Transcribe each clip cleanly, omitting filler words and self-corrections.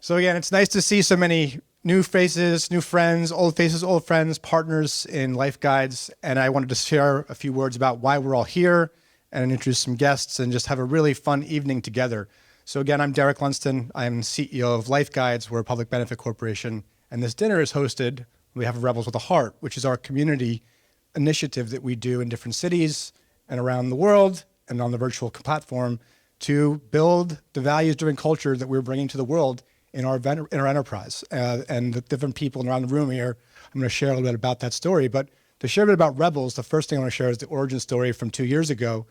So again, it's nice to see so many new faces, new friends, old faces, old friends, partners in LifeGuides. And I wanted to share a few words about why we're all here and introduce some guests and just have a really fun evening together. So again, I'm Derek Lundsten. I'm CEO of LifeGuides. We're a public benefit corporation. And this dinner is hosted on behalf of Rebels with a Heart, which is our community initiative that we do in different cities and around the world and on the virtual platform to build the values-driven culture that we're bringing to the world in our enterprise. And the different people around the room here, I'm going to share a little bit about that story. But to share a bit about Rebels, the first thing I want to share is the origin story from 2 years ago.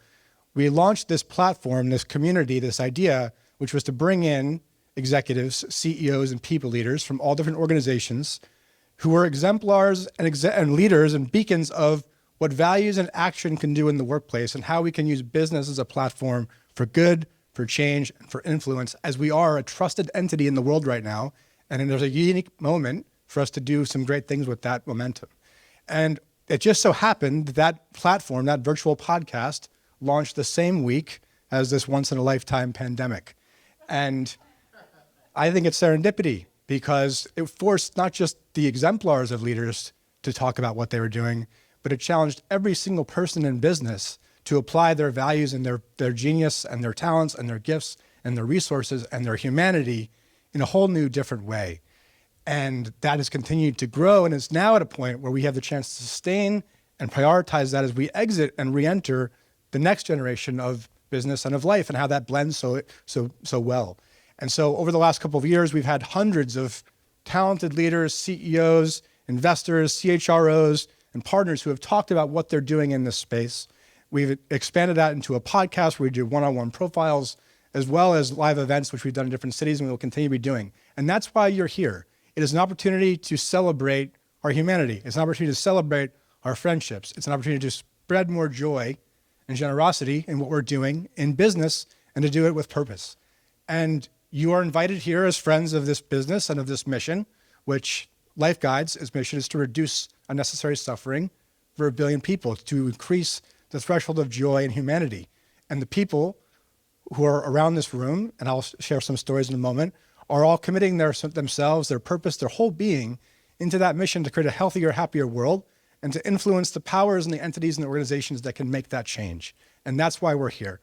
We launched this platform, this community, this idea, which was to bring in executives, CEOs, and people leaders from all different organizations who were exemplars and leaders and beacons of what values and action can do in the workplace and how we can use business as a platform for good, for change, and for influence, as we are a trusted entity in the world right now. And there's a unique moment for us to do some great things with that momentum. And it just so happened that platform, that virtual podcast, launched the same week as this once-in-a-lifetime pandemic. And I think it's serendipity because it forced not just the exemplars of leaders to talk about what they were doing, but it challenged every single person in business to apply their values and their genius and their talents and their gifts and their resources and their humanity in a whole new different way. And that has continued to grow and is now at a point where we have the chance to sustain and prioritize that as we exit and re-enter the next generation of business and of life and how that blends so well. And so over the last couple of years, we've had hundreds of talented leaders, CEOs, investors, CHROs, and partners who have talked about what they're doing in this space. We've expanded that into a podcast where we do one-on-one profiles, as well as live events, which we've done in different cities and we will continue to be doing. And that's why you're here. It is an opportunity to celebrate our humanity. It's an opportunity to celebrate our friendships. It's an opportunity to spread more joy and generosity in what we're doing in business and to do it with purpose. And you are invited here as friends of this business and of this mission, which LifeGuides' mission is to reduce unnecessary suffering for 1 billion people, to increase the threshold of joy and humanity. And the people who are around this room, and I'll share some stories in a moment, are all committing themselves, their purpose, their whole being into that mission to create a healthier, happier world and to influence the powers and the entities and the organizations that can make that change. And that's why we're here.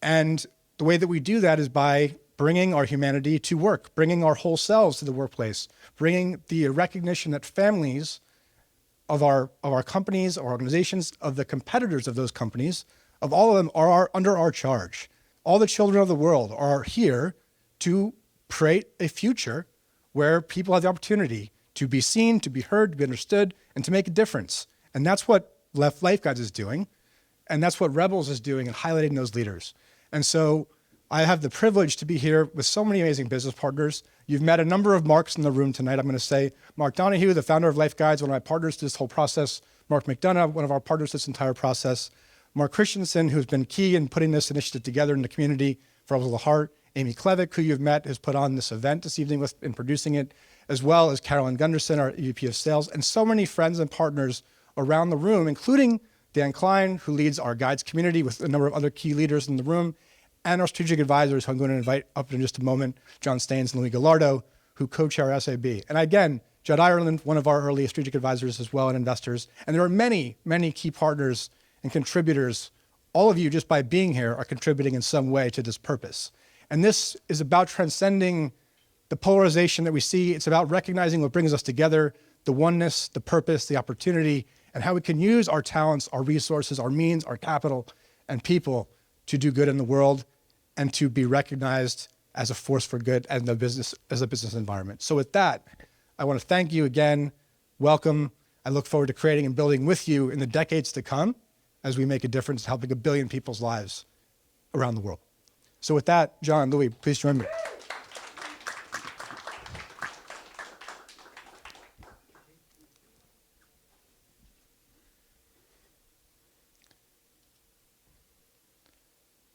And the way that we do that is by bringing our humanity to work, bringing our whole selves to the workplace, bringing the recognition that families of our companies, our organizations, of the competitors of those companies, of all of them are under our charge. All the children of the world are here to create a future where people have the opportunity to be seen, to be heard, to be understood, and to make a difference. And that's what LifeGuides is doing. And that's what Rebels is doing in highlighting those leaders. And so I have the privilege to be here with so many amazing business partners. You've met a number of Marks in the room tonight. I'm going to say Mark Donahue, the founder of LifeGuides, one of my partners to this whole process. Mark McDonough, one of our partners to this entire process. Mark Christensen, who's been key in putting this initiative together in the community for Rebels with a Heart. Amy Klevick, who you've met, has put on this event this evening in producing it, as well as Carolyn Gunderson, our EVP of Sales, and so many friends and partners around the room, including Dan Klein, who leads our Guides community with a number of other key leaders in the room, and our strategic advisors, who I'm going to invite up in just a moment, John Staines and Louis Gallardo, who co-chair SAB. And again, Judd Ireland, one of our early strategic advisors as well, and investors. And there are many, many key partners and contributors. All of you, just by being here, are contributing in some way to this purpose. And this is about transcending the polarization that we see. It's about recognizing what brings us together, the oneness, the purpose, the opportunity, and how we can use our talents, our resources, our means, our capital, and people to do good in the world and to be recognized as a force for good and as a business environment. So with that, I want to thank you again. Welcome. I look forward to creating and building with you in the decades to come as we make a difference helping 1 billion people's lives around the world. So with that, John, Louis, please join me.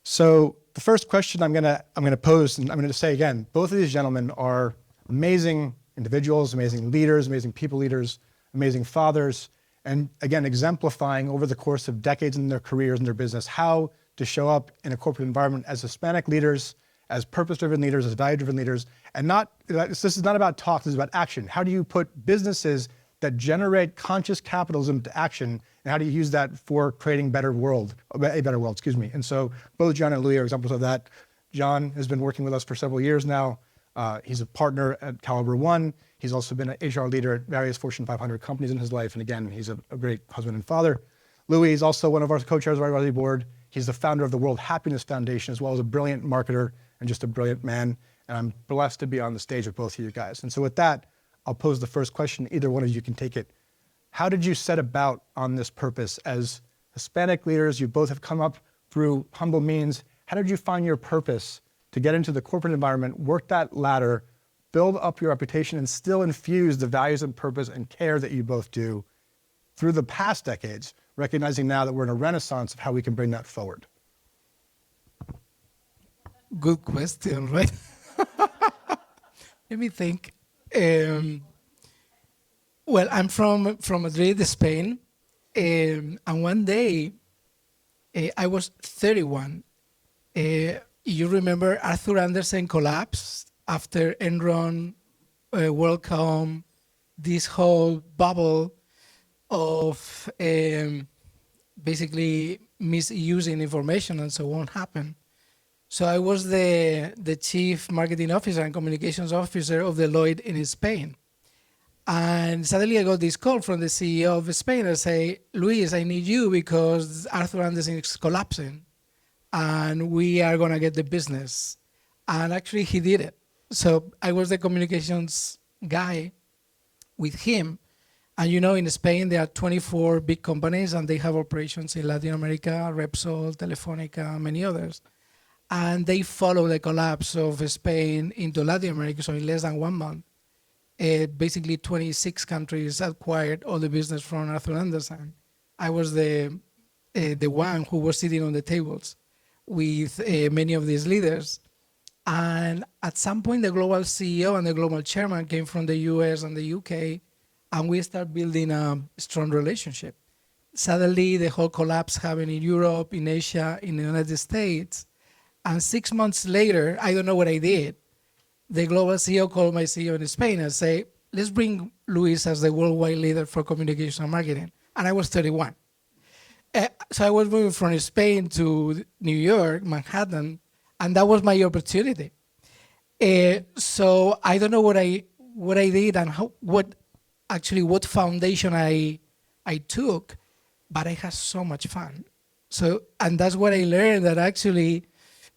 So the first question I'm gonna pose, and I'm gonna say again, both of these gentlemen are amazing individuals, amazing leaders, amazing people leaders, amazing fathers, and again, exemplifying over the course of decades in their careers and their business, how to show up in a corporate environment as Hispanic leaders, as purpose-driven leaders, as value-driven leaders, and this is not about talk, this is about action. How do you put businesses that generate conscious capitalism into action, and how do you use that for creating a better world, And so both John and Louis are examples of that. John has been working with us for several years now. He's a partner at Calibre One. He's also been an HR leader at various Fortune 500 companies in his life. And again, he's a great husband and father. Louis is also one of our co-chairs of our advisory board. He's the founder of the World Happiness Foundation, as well as a brilliant marketer and just a brilliant man. And I'm blessed to be on the stage with both of you guys. And so with that, I'll pose the first question. Either one of you can take it. How did you set about on this purpose? As Hispanic leaders, you both have come up through humble means. How did you find your purpose to get into the corporate environment, work that ladder, build up your reputation, and still infuse the values and purpose and care that you both do through the past decades, recognizing now that we're in a renaissance of how we can bring that forward? Good question, right? Let me think. Well, I'm from Madrid, Spain, and one day I was 31. You remember Arthur Andersen collapsed after Enron, WorldCom, this whole bubble of basically misusing information and so on happened. So I was the chief marketing officer and communications officer of Deloitte in Spain. And suddenly I got this call from the CEO of Spain and say, Luis, I need you because Arthur Andersen is collapsing and we are gonna get the business. And actually he did it. So I was the communications guy with him. And you know, in Spain, there are 24 big companies and they have operations in Latin America, Repsol, Telefonica, many others. And they follow the collapse of Spain into Latin America. So in less than 1 month, basically 26 countries acquired all the business from Arthur Andersen. I was the one who was sitting on the tables with many of these leaders. And at some point, the global CEO and the global chairman came from the US and the UK, and we started building a strong relationship. Suddenly, the whole collapse happened in Europe, in Asia, in the United States. And 6 months later, I don't know what I did. The global CEO called my CEO in Spain and say, let's bring Luis as the worldwide leader for communication and marketing. And I was 31. So I was moving from Spain to New York, Manhattan, and that was my opportunity. So I don't know what I did and what foundation I took, but I had so much fun. So, and that's what I learned, that actually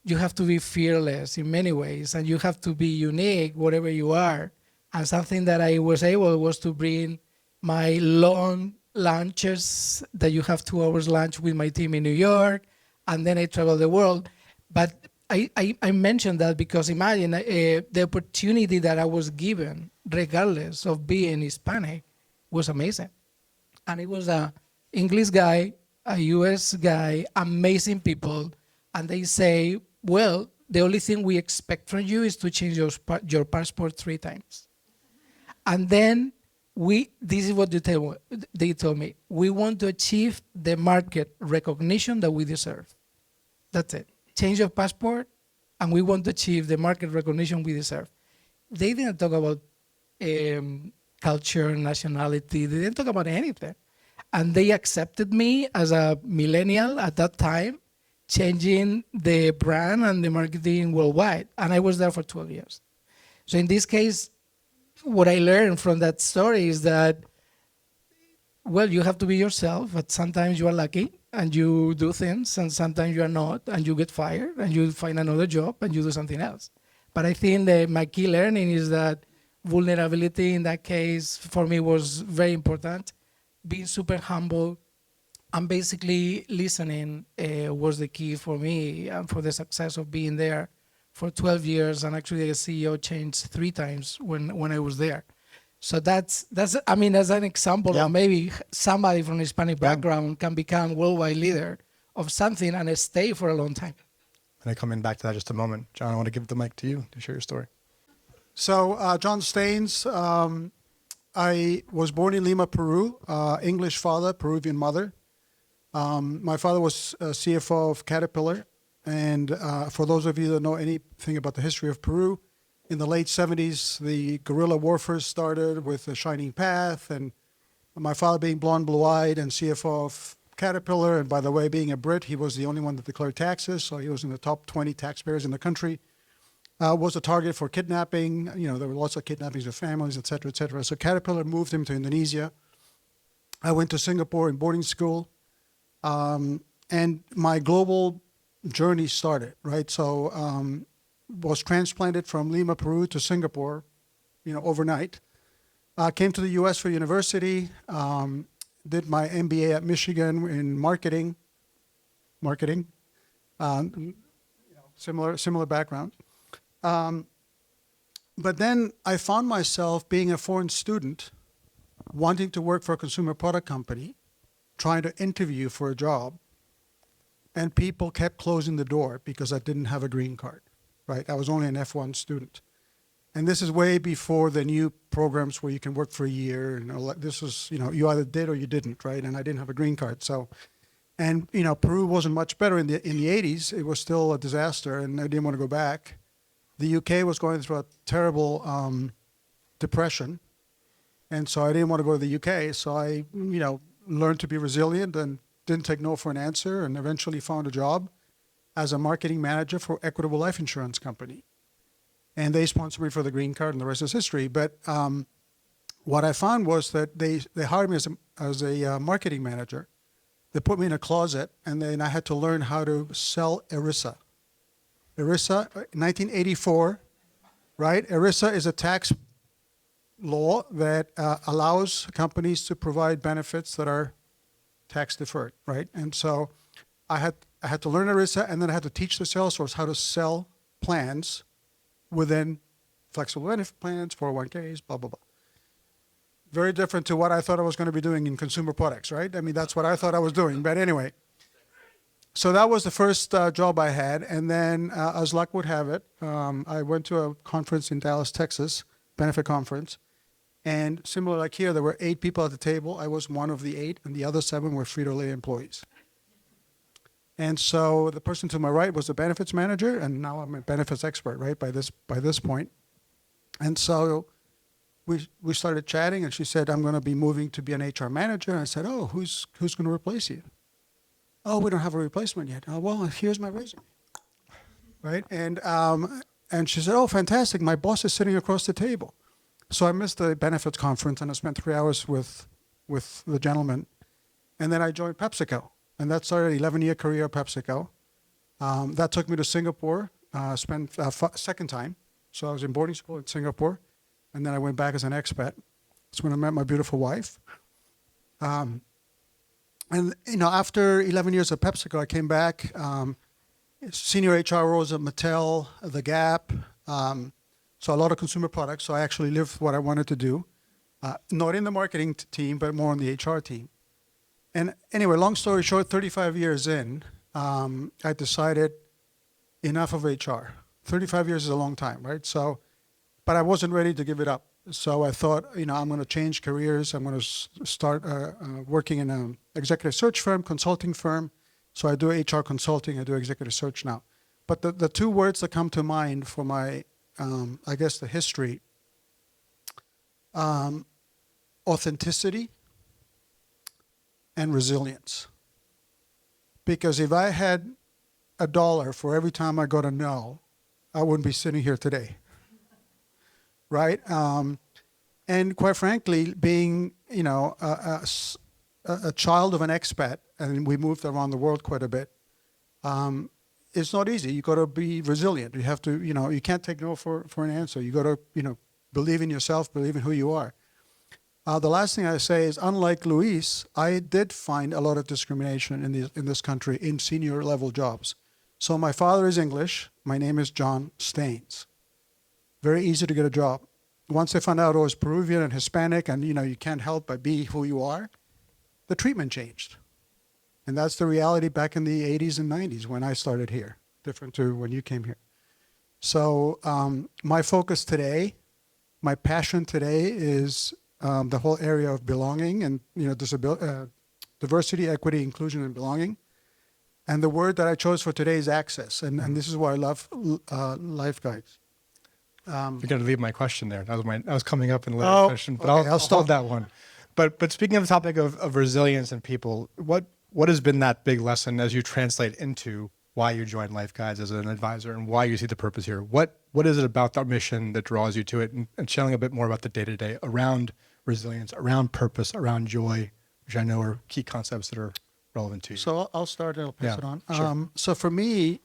you have to be fearless in many ways, and you have to be unique, whatever you are. And something that I was able was to bring my long lunches, that you have 2 hours lunch with my team in New York, and then I travel the world. But I mentioned that because imagine the opportunity that I was given, regardless of being Hispanic, was amazing. And it was an English guy, a US guy, amazing people, and they say, well, the only thing we expect from you is to change your passport 3 times. And then this is what they told me. We want to achieve the market recognition that we deserve. That's it. Change your passport, and we want to achieve the market recognition we deserve. They didn't talk about culture, nationality. They didn't talk about anything. And they accepted me as a millennial at that time, changing the brand and the marketing worldwide. And I was there for 12 years. So in this case, what I learned from that story is that, well, you have to be yourself, but sometimes you are lucky and you do things, and sometimes you are not, and you get fired, and you find another job, and you do something else. But I think that my key learning is that vulnerability in that case for me was very important. Being super humble and basically listening was the key for me and for the success of being there for 12 years. And actually the CEO changed 3 times when I was there. So that's I mean, as an example, of maybe somebody from a Hispanic background can become worldwide leader of something and stay for a long time. And I come in back to that just a moment. John, I want to give the mic to you to share your story. So John Staines, I was born in Lima, Peru, English father, Peruvian mother. My father was CFO of Caterpillar, And for those of you that know anything about the history of Peru, in the late 70s, the guerrilla warfare started with the Shining Path, and my father being blonde, blue-eyed, and CFO of Caterpillar, and by the way, being a Brit, he was the only one that declared taxes, so he was in the top 20 taxpayers in the country, was a target for kidnapping. You know, there were lots of kidnappings of families, et cetera, et cetera. So Caterpillar moved him to Indonesia. I went to Singapore in boarding school, and my global journey started, right? So was transplanted from Lima, Peru to Singapore, overnight. Came to the U.S. for university, did my MBA at Michigan in marketing, similar background. But then I found myself being a foreign student, wanting to work for a consumer product company, trying to interview for a job, and people kept closing the door because I didn't have a green card, right? I was only an F1 student. And this is way before the new programs where you can work for a year. This was, you either did or you didn't, right? And I didn't have a green card. So, and, Peru wasn't much better in the 80s. It was still a disaster, and I didn't want to go back. The UK was going through a terrible depression. And so I didn't want to go to the UK. So I, learned to be resilient and didn't take no for an answer, and eventually found a job as a marketing manager for Equitable Life Insurance Company. And they sponsored me for the green card, and the rest is history. But what I found was that they hired me as a marketing manager. They put me in a closet, and then I had to learn how to sell ERISA. ERISA, 1984, right? ERISA is a tax law that allows companies to provide benefits that are tax deferred, right? And so I had to learn ERISA, and then I had to teach the sales force how to sell plans within flexible benefit plans, 401ks, blah, blah, blah. Very different to what I thought I was going to be doing in consumer products, right? I mean, that's what I thought I was doing. But anyway, so that was the first job I had. And then, as luck would have it, I went to a conference in Dallas, Texas, benefit conference. And similar like here, there were 8 people at the table. I was one of the 8, and the other 7 were Frito-Lay employees. And so the person to my right was the benefits manager, and now I'm a benefits expert, right, by this point. And so we started chatting, and she said, I'm going to be moving to be an HR manager. And I said, oh, who's going to replace you? Oh, we don't have a replacement yet. Oh, well, here's my resume, right? And she said, oh, fantastic. My boss is sitting across the table. So I missed the benefits conference, and I spent 3 hours with the gentleman. And then I joined PepsiCo. And that started an 11-year career at PepsiCo. That took me to Singapore, spent second time. So I was in boarding school in Singapore, and then I went back as an expat. That's when I met my beautiful wife. And, after 11 years at PepsiCo, I came back, senior HR roles at Mattel, The Gap, so a lot of consumer products. So I actually lived what I wanted to do, not in the marketing team, but more on the HR team. And anyway, long story short, 35 years in, I decided enough of HR. 35 years is a long time, right? So, but I wasn't ready to give it up. So I thought, I'm going to change careers. I'm going to start working in an executive search firm, consulting firm. So I do HR consulting. I do executive search now. But the 2 words that come to mind for my, I guess, the history, authenticity and resilience. Because if I had $1 for every time I got a no, I wouldn't be sitting here today, right? And quite frankly, being a child of an expat, and we moved around the world quite a bit, it's not easy. You got to be resilient. You have to, you can't take no for an answer. You got to, believe in yourself, believe in who you are. The last thing I say is, unlike Luis, I did find a lot of discrimination in this country in senior level jobs. So my father is English. My name is John Staines. Very easy to get a job. Once they found out I was Peruvian and Hispanic, and you can't help but be who you are, the treatment changed. And that's the reality back in the 80s and 90s when I started here, different to when you came here. So my focus today, my passion today is the whole area of belonging and diversity, equity, inclusion, and belonging. And the word that I chose for today is access. And this is why I love LifeGuides. You're going to leave my question there. That was coming up in the later Oh, question, but okay, I'll stop. hold that one. But speaking of the topic of resilience and people, what has been that big lesson as you translate into why you joined LifeGuides as an advisor and why you see the purpose here? What is it about our mission that draws you to it, and sharing a bit more about the day-to-day around resilience, around purpose, around joy, which I know are key concepts that are relevant to you. So I'll start and I'll pass it on. Sure. So for me,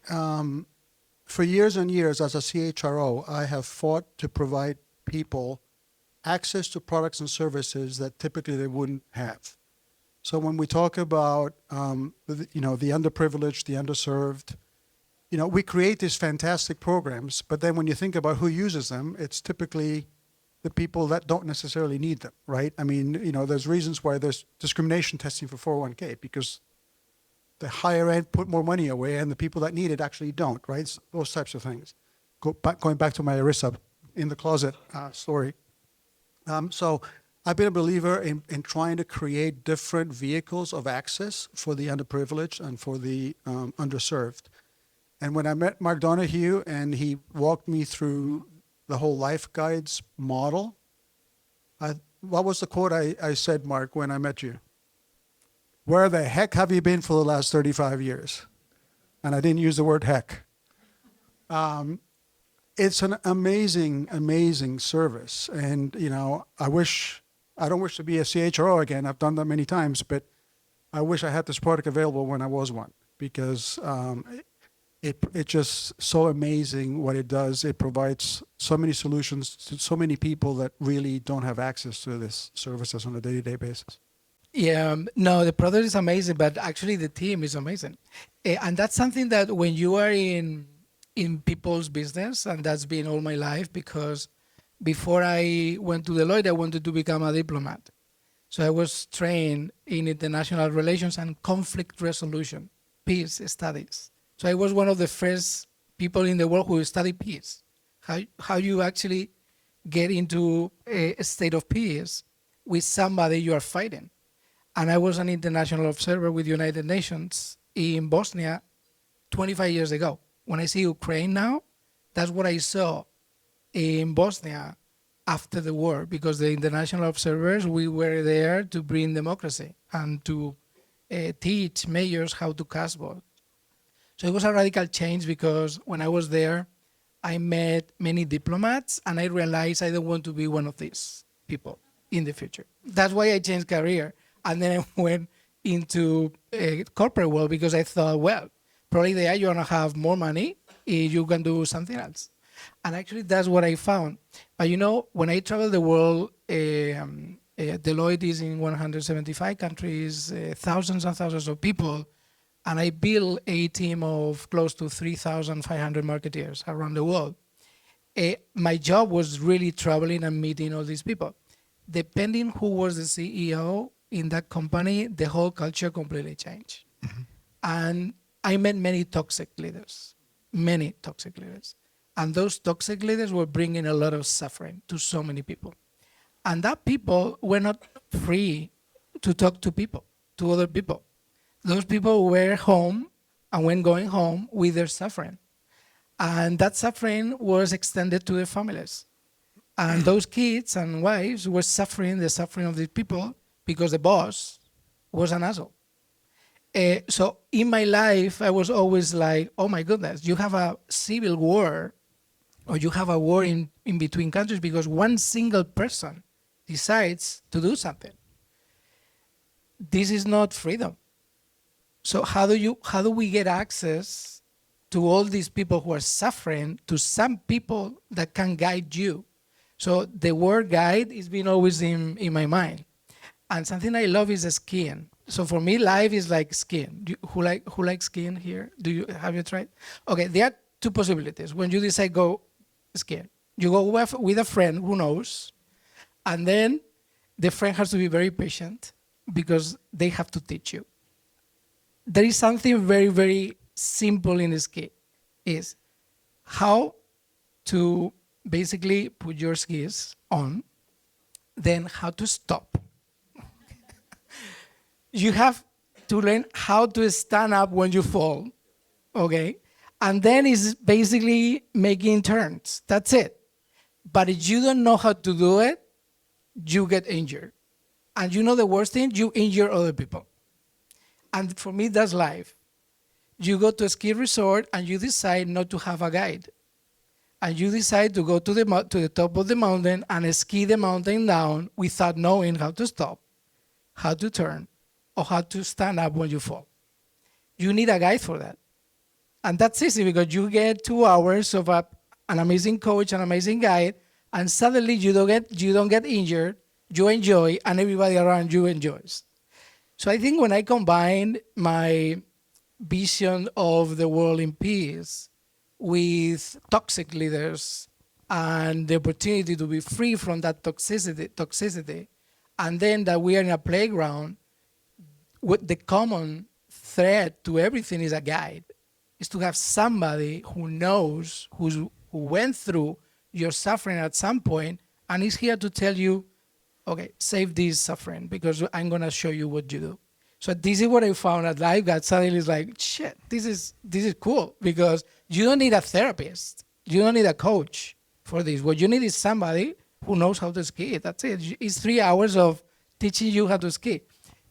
for years and years as a CHRO, I have fought to provide people access to products and services that typically they wouldn't have. So when we talk about, the underprivileged, the underserved, we create these fantastic programs, but then when you think about who uses them, it's typically the people that don't necessarily need them, right? I mean, there's reasons why there's discrimination testing for 401k, because the higher end put more money away and the people that need it actually don't, right? So those types of things. Going back to my ERISA in the closet story. So I've been a believer in trying to create different vehicles of access for the underprivileged and for the underserved. And when I met Mark Donahue and he walked me through the whole LifeGuides model, what was the quote I said, Mark, when I met you? Where the heck have you been for the last 35 years? And I didn't use the word heck. It's an amazing, amazing service. And, I don't wish to be a CHRO again. I've done that many times, but I wish I had this product available when I was one, because it's just so amazing what it does. It provides so many solutions to so many people that really don't have access to this services on a day-to-day basis. Yeah, no, the product is amazing, but actually the team is amazing. And that's something that when you are in people's business, and that's been all my life, because before I went to Deloitte, I wanted to become a diplomat. So I was trained in international relations and conflict resolution, peace studies. So I was one of the first people in the world who studied peace, how you actually get into a state of peace with somebody you are fighting. And I was an international observer with United Nations in Bosnia 25 years ago. When I see Ukraine now, that's what I saw in Bosnia after the war, because the international observers, we were there to bring democracy and to teach mayors how to cast votes. So it was a radical change, because when I was there, I met many diplomats and I realized I don't want to be one of these people in the future. That's why I changed career. And then I went into a corporate world, because I thought, well, probably there you're going to have more money if you can do something else. And actually, that's what I found. But when I travel the world, Deloitte is in 175 countries, thousands and thousands of people, and I built a team of close to 3,500 marketeers around the world. My job was really traveling and meeting all these people. Depending who was the CEO in that company, the whole culture completely changed. Mm-hmm. And I met many toxic leaders. And those toxic leaders were bringing a lot of suffering to so many people. And that people were not free to talk to people, to other people. Those people were home, and when going home, with their suffering. And that suffering was extended to their families. And those kids and wives were suffering the suffering of these people because the boss was an asshole. So in my life, I was always like, oh my goodness, you have a civil war, or you have a war in between countries because one single person decides to do something. This is not freedom. So how do we get access to all these people who are suffering, to some people that can guide you? So the word guide has been always in my mind. And something I love is skiing. So for me, life is like skiing. Who likes skiing here? Have you tried? Okay, there are two possibilities. When you decide go skiing, you go with a friend who knows, and then the friend has to be very patient because they have to teach you. There is something very, very simple in ski, is how to basically put your skis on, then how to stop. You have to learn how to stand up when you fall, okay? And then it's basically making turns. That's it. But if you don't know how to do it, you get injured. And you know the worst thing? You injure other people. And for me, that's life. You go to a ski resort and you decide not to have a guide. And you decide to go to the top of the mountain and ski the mountain down without knowing how to stop, how to turn, or how to stand up when you fall. You need a guide for that. And that's easy because you get 2 hours of an amazing coach, an amazing guide, and suddenly you don't get injured, you enjoy, and everybody around you enjoys. So I think when I combine my vision of the world in peace with toxic leaders and the opportunity to be free from that toxicity, and then that we are in a playground, what the common thread to everything is a guide, is to have somebody who knows, who went through your suffering at some point and is here to tell you, okay, save this suffering because I'm gonna show you what you do. So this is what I found at LifeGuides. Suddenly it's like, shit, this is cool because you don't need a therapist. You don't need a coach for this. What you need is somebody who knows how to ski. That's it. It's 3 hours of teaching you how to ski.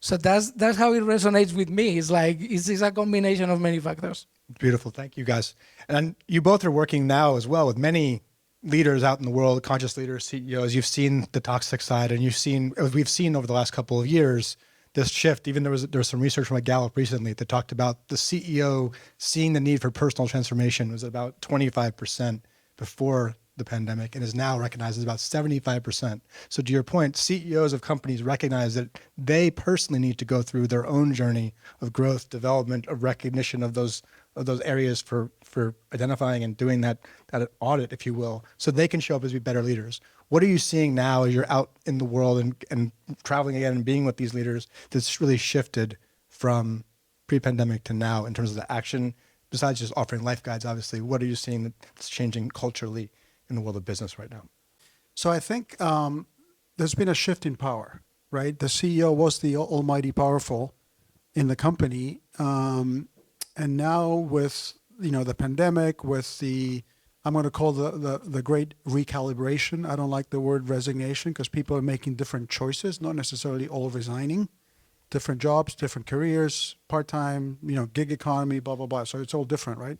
So that's how it resonates with me. It's like, it's a combination of many factors. Beautiful. Thank you, guys. And you both are working now as well with many leaders out in the world, conscious leaders, CEOs. You've seen the toxic side, and we've seen over the last couple of years this shift. Even there was some research from Gallup recently that talked about the CEO seeing the need for personal transformation was about 25% before the pandemic and is now recognized as about 75%. So to your point, CEOs of companies recognize that they personally need to go through their own journey of growth, development, of recognition of those areas for identifying and doing that audit, if you will, so they can show up as be better leaders. What are you seeing now as you're out in the world and traveling again and being with these leaders that's really shifted from pre-pandemic to now in terms of the action, besides just offering life guides, obviously? What are you seeing that's changing culturally in the world of business right now? So I think there's been a shift in power, right? The CEO was the almighty powerful in the company. And now with, the pandemic, with I'm going to call the great recalibration. I don't like the word resignation because people are making different choices, not necessarily all resigning, different jobs, different careers, part-time, gig economy, blah, blah, blah. So it's all different, right?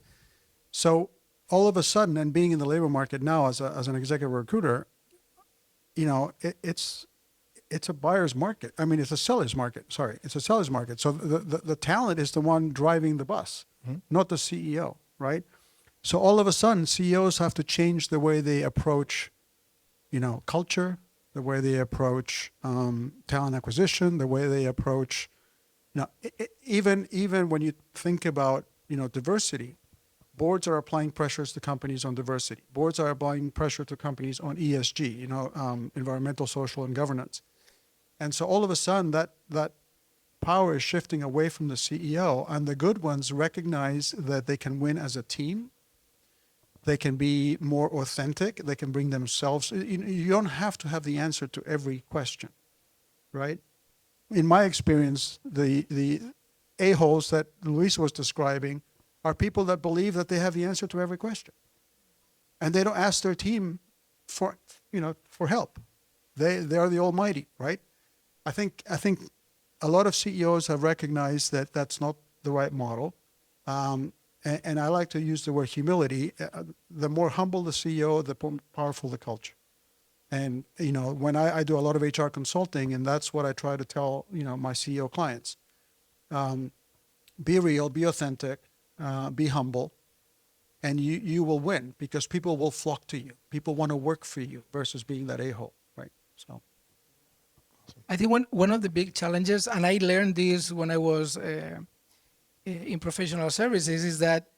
So all of a sudden, and being in the labor market now as an executive recruiter, it's a buyer's market. I mean, it's a seller's market. Sorry, it's a seller's market. So the talent is the one driving the bus, not the CEO, right? So all of a sudden, CEOs have to change the way they approach, culture, the way they approach talent acquisition, the way they approach, even when you think about, diversity. Boards are applying pressures to companies on diversity. Boards are applying pressure to companies on ESG, environmental, social, and governance. And so all of a sudden, that power is shifting away from the CEO, and the good ones recognize that they can win as a team. They can be more authentic. They can bring themselves. You don't have to have the answer to every question, right? In my experience, the a-holes that Luis was describing are people that believe that they have the answer to every question, and they don't ask their team for help. They are the almighty, right? I think a lot of CEOs have recognized that that's not the right model, and I like to use the word humility. The more humble the CEO, the more powerful the culture. And when I do a lot of HR consulting, and that's what I try to tell my CEO clients: be real, be authentic. Be humble, and you will win because people will flock to you. People want to work for you versus being that a-hole, right? So, I think one of the big challenges, and I learned this when I was in professional services, is that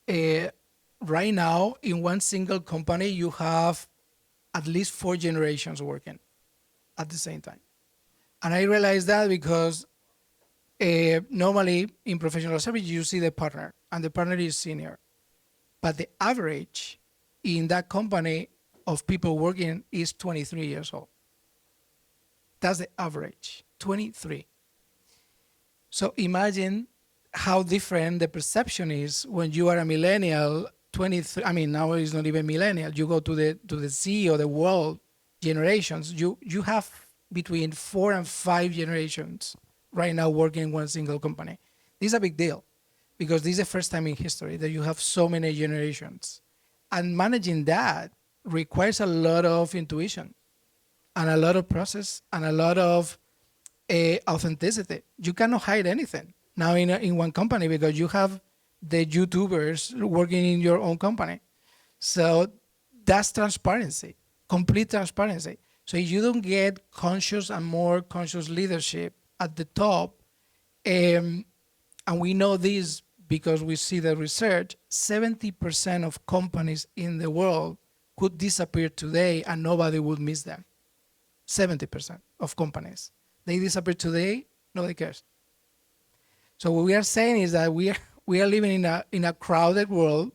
right now in one single company you have at least 4 generations working at the same time. And I realized that because normally in professional service, you see the partner, and the partner is senior. But the average in that company of people working is 23 years old. That's the average, 23. So imagine how different the perception is when you are a millennial, 23. I mean, now it's not even millennial. You go to the Z or the world generations. You have between 4 and 5 generations right now working in one single company. This is a big deal because this is the first time in history that you have so many generations. And managing that requires a lot of intuition and a lot of process and a lot of authenticity. You cannot hide anything now in one company because you have the YouTubers working in your own company. So that's transparency, complete transparency. So if you don't get conscious and more conscious leadership at the top, and we know this because we see the research, 70% of companies in the world could disappear today and nobody would miss them. 70% of companies. They disappear today, nobody cares. So what we are saying is that we are living in a crowded world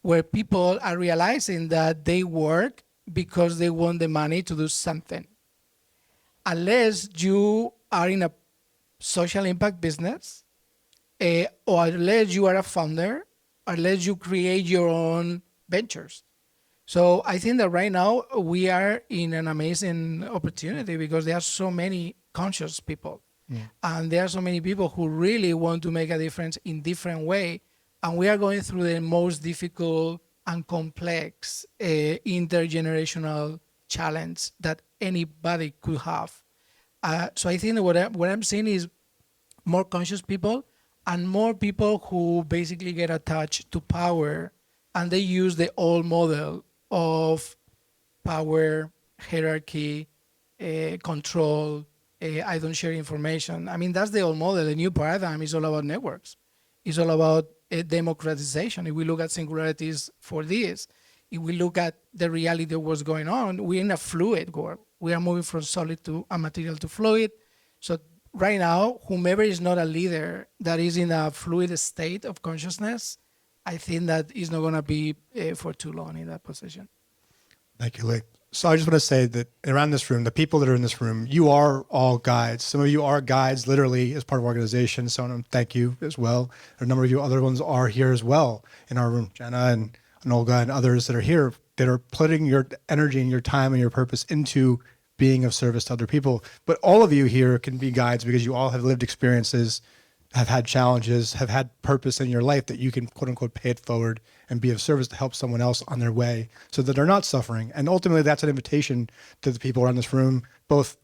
where people are realizing that they work because they want the money to do something. Unless you are in a social impact business, or unless you are a founder, unless you create your own ventures. So I think that right now we are in an amazing opportunity because there are so many conscious people. And there are so many people who really want to make a difference in different way. And we are going through the most difficult and complex intergenerational challenge that anybody could have. So I think that what I'm seeing is more conscious people and more people who basically get attached to power and they use the old model of power, hierarchy, control, I don't share information. I mean, that's the old model. The new paradigm is all about networks. It's all about democratization. If we look at singularities for this, if we look at the reality of what's going on, we're in a fluid world. We are moving from solid to a material to fluid. So right now, whomever is not a leader that is in a fluid state of consciousness, I think that is not going to be for too long in that position. Thank you, Lee. So I just want to say that around this room, the people that are in this room, you are all guides. Some of you are guides literally as part of organizations. So I want to thank you as well. A number of you other ones are here as well in our room. Jenna and Olga and others that are here that are putting your energy and your time and your purpose into being of service to other people. But all of you here can be guides because you all have lived experiences, have had challenges, have had purpose in your life that you can quote unquote pay it forward and be of service to help someone else on their way so that they're not suffering. And ultimately that's an invitation to the people around this room, both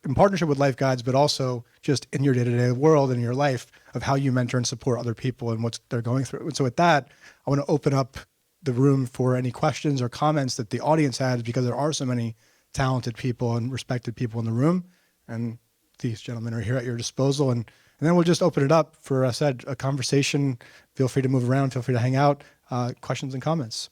in partnership with LifeGuides, but also just in your day-to-day world and in your life of how you mentor and support other people and what they're going through. And so with that, I want to open up the room for any questions or comments that the audience has because there are so many talented people and respected people in the room. And these gentlemen are here at your disposal. And then we'll just open it up for, I said, a conversation. Feel free to move around. Feel free to hang out. Questions and comments.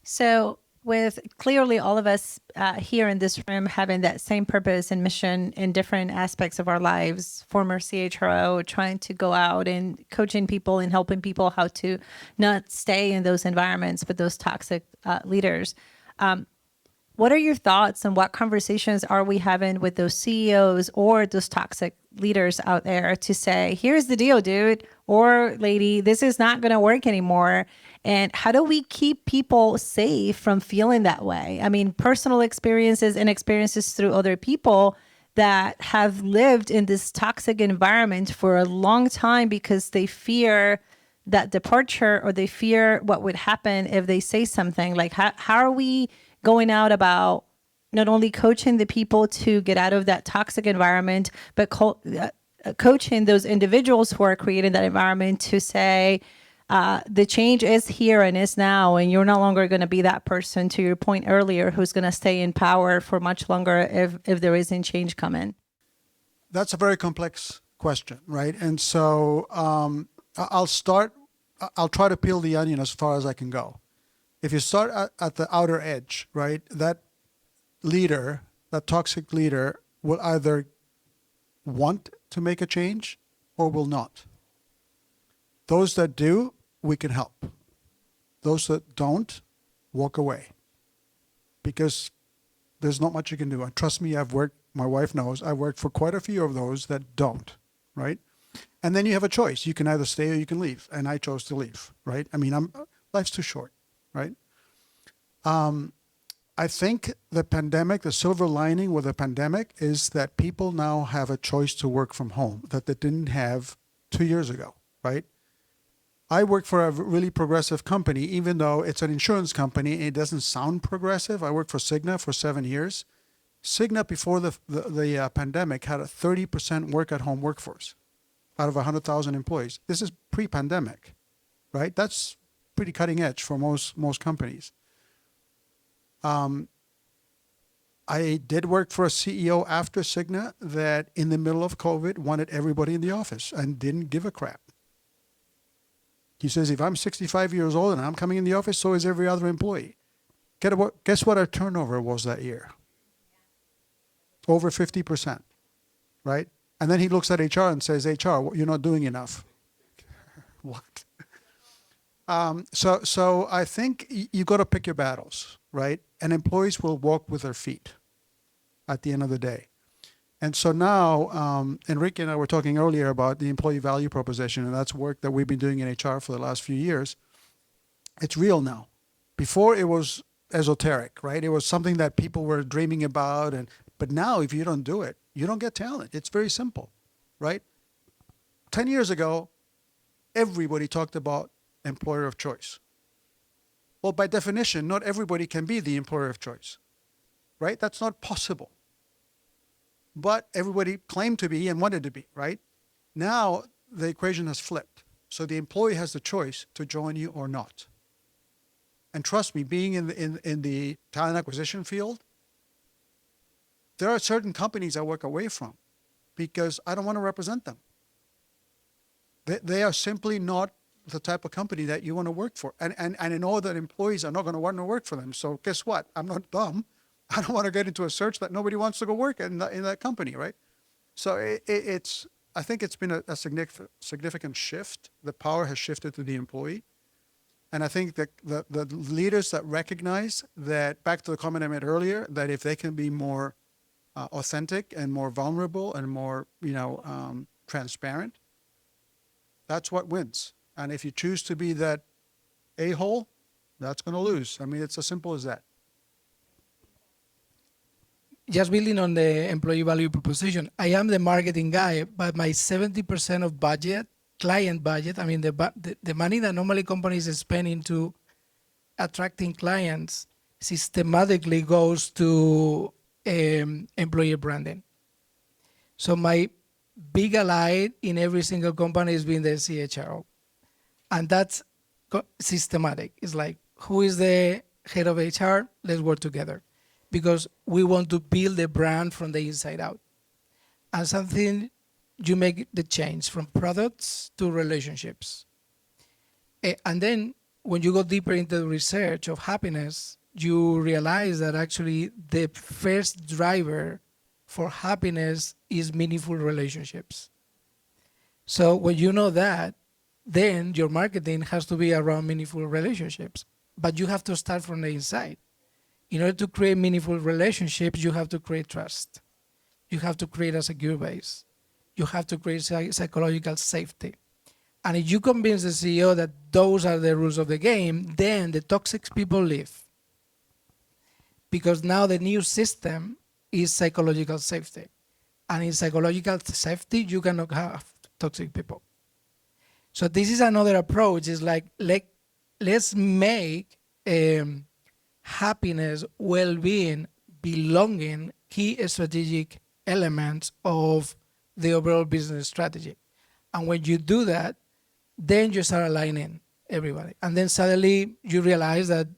So with clearly all of us here in this room having that same purpose and mission in different aspects of our lives, former CHRO, trying to go out and coaching people and helping people how to not stay in those environments with those toxic leaders. What are your thoughts and what conversations are we having with those CEOs or those toxic leaders out there to say, here's the deal, dude or lady, this is not going to work anymore. And how do we keep people safe from feeling that way? I mean, personal experiences and experiences through other people that have lived in this toxic environment for a long time because they fear that departure or they fear what would happen if they say something. Like, how are we going out about not only coaching the people to get out of that toxic environment, but coaching those individuals who are creating that environment to say, the change is here and is now, and you're no longer going to be that person, to your point earlier, who's going to stay in power for much longer if there isn't change coming? That's a very complex question, right? And so I'll try to peel the onion as far as I can go. If you start at the outer edge, right, that leader, that toxic leader will either want to make a change or will not. Those that do, we can help. Those that don't, walk away. Because there's not much you can do. And trust me, my wife knows, I've worked for quite a few of those that don't, right? And then you have a choice. You can either stay or you can leave. And I chose to leave, right? I mean, life's too short, right? I think the pandemic, the silver lining with the pandemic is that people now have a choice to work from home that they didn't have 2 years ago, right? I work for a really progressive company, even though it's an insurance company and it doesn't sound progressive. I worked for Cigna for 7 years. Cigna, before the pandemic, had a 30% work-at-home workforce out of 100,000 employees. This is pre-pandemic, right? That's pretty cutting edge for most companies. I did work for a CEO after Cigna that in the middle of COVID wanted everybody in the office and didn't give a crap. He says, if I'm 65 years old and I'm coming in the office, so is every other employee. Guess what our turnover was that year? Over 50%, right? And then he looks at HR and says, HR, you're not doing enough. What? So I think you got to pick your battles, right? And employees will walk with their feet at the end of the day. And so now, Enrique and I were talking earlier about the employee value proposition, and that's work that we've been doing in HR for the last few years. It's real now. Before it was esoteric, right? It was something that people were dreaming about, but now if you don't do it, you don't get talent. It's very simple, right? 10 years ago, everybody talked about employer of choice. Well, by definition, not everybody can be the employer of choice, right? That's not possible. But everybody claimed to be and wanted to be, right? Now the equation has flipped. So the employee has the choice to join you or not. And trust me, being in the talent acquisition field, there are certain companies I walk away from because I don't want to represent them. They are simply not the type of company that you want to work for. And I know that employees are not going to want to work for them. So guess what? I'm not dumb. I don't want to get into a search that nobody wants to go work in that company, right? So I think it's been a significant shift. The power has shifted to the employee. And I think that the leaders that recognize that, back to the comment I made earlier, that if they can be more authentic and more vulnerable and more, transparent, that's what wins. And if you choose to be that a-hole, that's going to lose. I mean, it's as simple as that. Just building on the employee value proposition, I am the marketing guy, but my 70% of budget, client budget, I mean the money that normally companies are spending to attracting clients systematically goes to employee branding. So my big ally in every single company is being the CHRO. And that's systematic. It's like, who is the head of HR? Let's work together. Because we want to build a brand from the inside out. And something, you make the change from products to relationships. And then when you go deeper into the research of happiness, you realize that actually the first driver for happiness is meaningful relationships. So when you know that, then your marketing has to be around meaningful relationships. But you have to start from the inside. In order to create meaningful relationships, you have to create trust. You have to create a secure base. You have to create psychological safety. And if you convince the CEO that those are the rules of the game, then the toxic people leave. Because now the new system is psychological safety. And in psychological safety, you cannot have toxic people. So this is another approach. It's like, let's make happiness, well-being, belonging key strategic elements of the overall business strategy. And when you do that, then you start aligning everybody. And then suddenly you realize that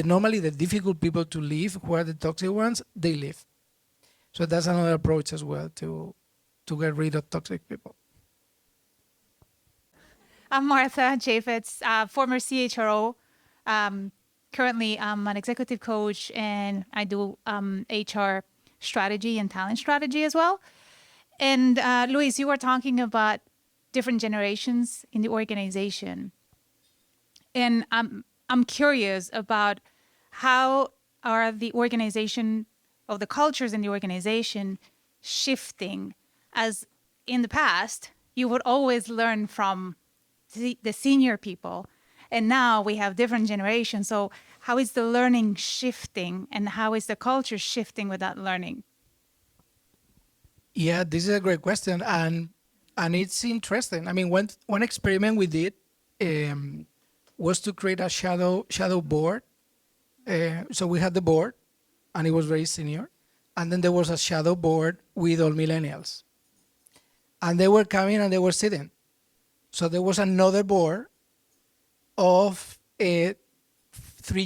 normally the difficult people to leave, who are the toxic ones, they leave. So that's another approach as well to get rid of toxic people. I'm Martha Chaffetz, former CHRO. Currently, I'm an executive coach, and I do HR strategy and talent strategy as well. And Luis, you were talking about different generations in the organization. And I'm curious about how are the organization of the cultures in the organization shifting, as in the past, you would always learn from the senior people. And now we have different generations. So how is the learning shifting, and how is the culture shifting with that learning? Yeah, this is a great question, and it's interesting. I mean, one experiment we did was to create a shadow board. So we had the board, and it was very senior, and then there was a shadow board with all millennials, and they were coming and they were sitting. So there was another board of 3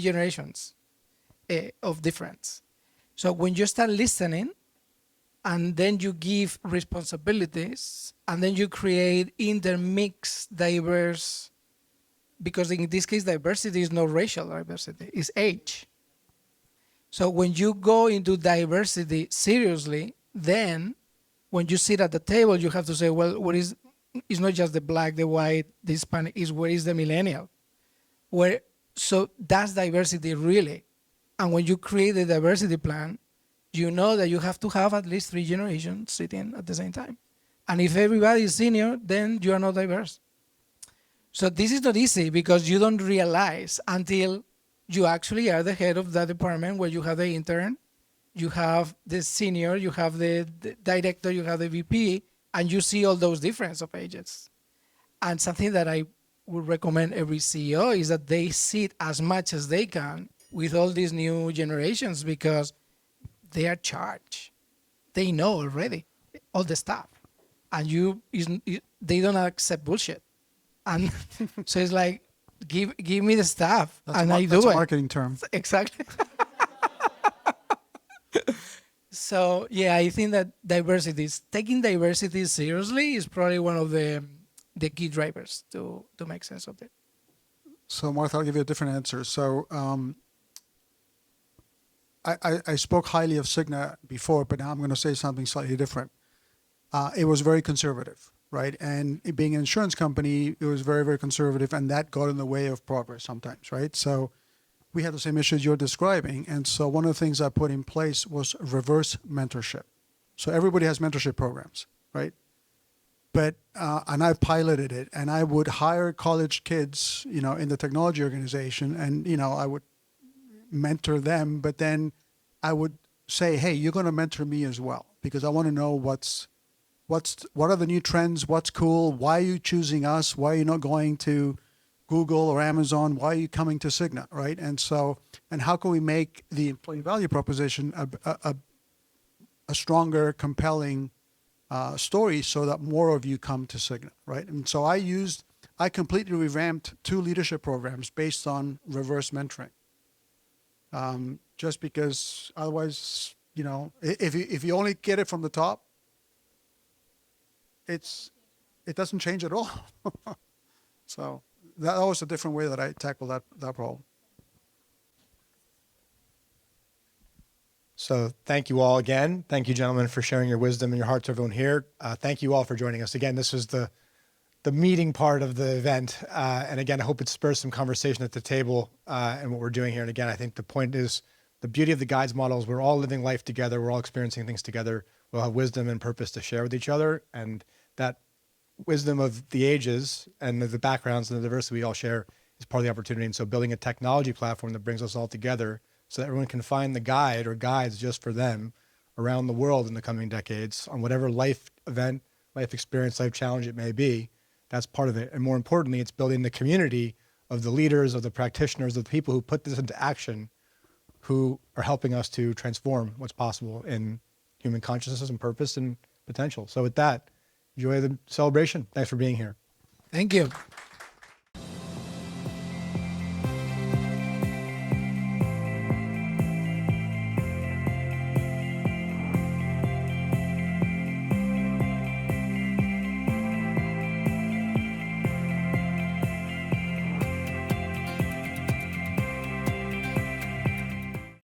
generations of difference. So when you start listening, and then you give responsibilities, and then you create intermixed, diverse, because in this case, diversity is not racial diversity, it's age. So when you go into diversity seriously, then when you sit at the table, you have to say, well, it's not just the black, the white, the Hispanic, where is the millennial? So that's diversity really. And when you create a diversity plan, you know that you have to have at least 3 generations sitting at the same time. And if everybody is senior, then you are not diverse. So this is not easy, because you don't realize until you actually are the head of that department, where you have the intern, you have the senior, you have the director, you have the VP, and you see all those difference of ages. And something that I would recommend every CEO is that they sit as much as they can with all these new generations, because they are charged. They know already all the stuff, and they don't accept bullshit. And so it's like, give me the stuff, and I do it. That's a marketing term. Exactly. So yeah, I think that taking diversity seriously is probably one of the key drivers to make sense of it. So Martha, I'll give you a different answer. So I spoke highly of Cigna before, but now I'm going to say something slightly different. It was very conservative, right? And it being an insurance company, it was very, very conservative, and that got in the way of progress sometimes, right? So we had the same issues you're describing. And so one of the things I put in place was reverse mentorship. So everybody has mentorship programs, right? But, and I piloted it, and I would hire college kids, in the technology organization, and, I would mentor them, but then I would say, hey, you're going to mentor me as well, because I want to know what are the new trends, what's cool, why are you choosing us, why are you not going to Google or Amazon, why are you coming to Cigna, right? And so, and how can we make the employee value proposition a stronger, compelling story, so that more of you come to Cigna, right? And so I completely revamped 2 leadership programs based on reverse mentoring. Just because otherwise, if you only get it from the top, it doesn't change at all. So that was a different way that I tackled that problem. So thank you all again. Thank you, gentlemen, for sharing your wisdom and your heart to everyone here. Thank you all for joining us. Again, this was the meeting part of the event. And again, I hope it spurs some conversation at the table and what we're doing here. And again, I think the point is, the beauty of the guides model is we're all living life together. We're all experiencing things together. We'll have wisdom and purpose to share with each other. And that wisdom of the ages and the backgrounds and the diversity we all share is part of the opportunity. And so building a technology platform that brings us all together so that everyone can find the guide or guides just for them around the world in the coming decades on whatever life event, life experience, life challenge it may be. That's part of it. And more importantly, it's building the community of the leaders, of the practitioners, of the people who put this into action, who are helping us to transform what's possible in human consciousness and purpose and potential. So with that, enjoy the celebration. Thanks for being here. Thank you.